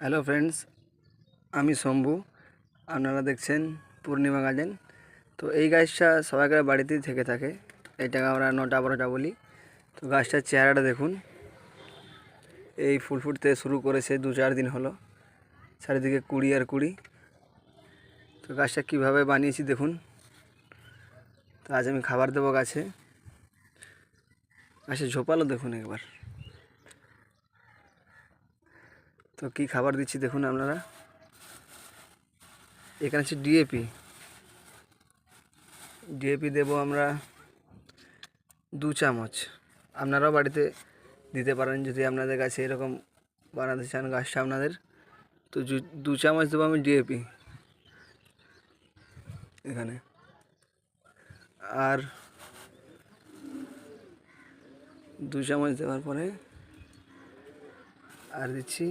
Hello friends, আমি শম্ভু। আপনারা দেখছেন পূর্ণিমা গার্ডেন। তো এই গাছটা সবাইকার বাড়িতেই থেকে থাকে, এটাকে আমরা নটা বড়টা বলি। তো গাছটার চেহারাটা দেখুন, এই ফুল ফুটতে শুরু করেছে 2-4 দিন হলো, চারিদিকে কুড়ি আর কুড়ি। তো গাছটা কীভাবে বানিয়েছি দেখুন। তো আজ আমি খাবার দেবো গাছে। গাছের ঝোপালো দেখুন একবার। তো কী খাবার দিচ্ছি দেখুন আপনারা। এখানে হচ্ছে ডিএপি দেবো আমরা 2 চামচ। আপনারাও বাড়িতে দিতে পারেন যদি আপনাদের কাছে এরকম বানাতে চান গাছটা আপনাদের। তো 2 চামচ দেবো আমি ডিএপি এখানে। আর 2 চামচ দেওয়ার পরে আর দিচ্ছি